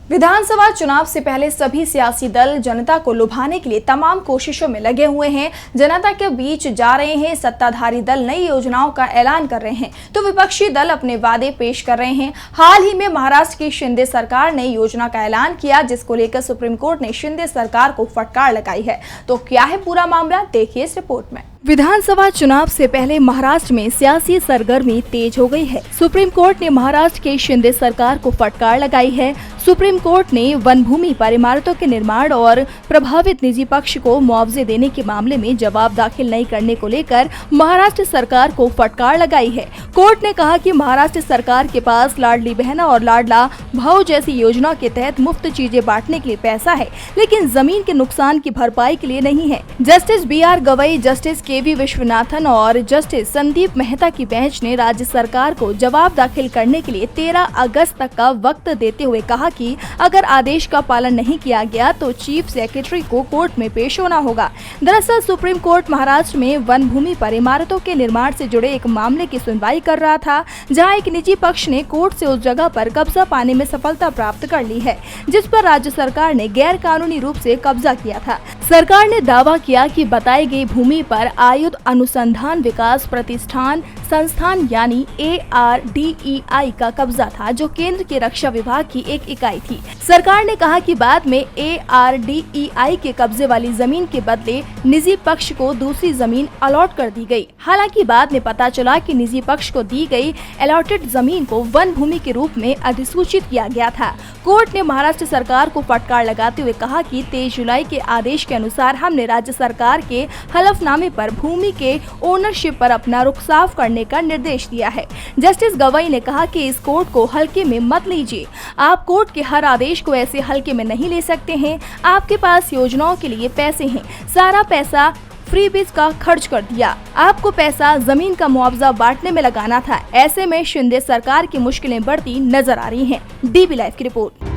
विधानसभा चुनाव से पहले सभी सियासी दल जनता को लुभाने के लिए तमाम कोशिशों में लगे हुए हैं। जनता के बीच जा रहे हैं। सत्ताधारी दल नई योजनाओं का ऐलान कर रहे हैं तो विपक्षी दल अपने वादे पेश कर रहे हैं। हाल ही में महाराष्ट्र की शिंदे सरकार ने योजना का ऐलान किया, जिसको लेकर सुप्रीम कोर्ट ने शिंदे सरकार को फटकार लगाई है। तो क्या है पूरा मामला, देखिए इस रिपोर्ट में। विधानसभा चुनाव से पहले महाराष्ट्र में सियासी सरगर्मी तेज हो गई है। सुप्रीम कोर्ट ने महाराष्ट्र के शिंदे सरकार को फटकार लगाई है। सुप्रीम कोर्ट ने वन भूमि पर इमारतों के निर्माण और प्रभावित निजी पक्ष को मुआवजे देने के मामले में जवाब दाखिल नहीं करने को लेकर महाराष्ट्र सरकार को फटकार लगाई है। कोर्ट ने कहा कि महाराष्ट्र सरकार के पास लाडली बहना और लाडला भाऊ जैसी योजना के तहत मुफ्त चीजें बांटने के लिए पैसा है, लेकिन जमीन के नुकसान की भरपाई के लिए नहीं है। Justice BR Gavai, justice KV Viswanathan और जस्टिस संदीप मेहता की बेंच ने राज्य सरकार को जवाब दाखिल करने के लिए 13 अगस्त तक का वक्त देते हुए कहा कि अगर आदेश का पालन नहीं किया गया तो चीफ सेक्रेटरी को कोर्ट में पेश होना होगा। दरअसल सुप्रीम कोर्ट महाराष्ट्र में वन भूमि पर इमारतों के निर्माण से जुड़े एक मामले की सुनवाई कर रहा था, जहां एक निजी पक्ष ने कोर्ट से उस जगह पर कब्जा पाने में सफलता प्राप्त कर ली है, जिस पर राज्य सरकार ने गैर कानूनी रूप से कब्जा किया था। सरकार ने दावा किया कि बताई गई भूमि पर आयुध अनुसंधान विकास प्रतिष्ठान संस्थान यानी ARDEI का कब्जा था, जो केंद्र के रक्षा विभाग की एक इकाई थी। सरकार ने कहा कि बाद में ARDEI के कब्जे वाली जमीन के बदले निजी पक्ष को दूसरी जमीन अलॉट कर दी गई। हालांकि बाद में पता चला कि निजी पक्ष को दी गई अलॉटेड जमीन को वन भूमि के रूप में अधिसूचित किया गया था। कोर्ट ने महाराष्ट्र सरकार को फटकार लगाते हुए कहा कि 23 जुलाई के आदेश के अनुसार हमने राज्य सरकार के हलफनामे पर भूमि के ओनरशिप पर अपना रुख साफ करने का निर्देश दिया है। जस्टिस गवई ने कहा कि इस कोर्ट को हल्के में मत लीजिए। आप कोर्ट के हर आदेश को ऐसे हल्के में नहीं ले सकते हैं। आपके पास योजनाओं के लिए पैसे हैं, सारा पैसा फ्री बीज का खर्च कर दिया। आपको पैसा जमीन का मुआवजा बांटने में लगाना था। ऐसे में शिंदे सरकार की मुश्किलें बढ़ती नजर आ रही हैं। DB लाइव की रिपोर्ट।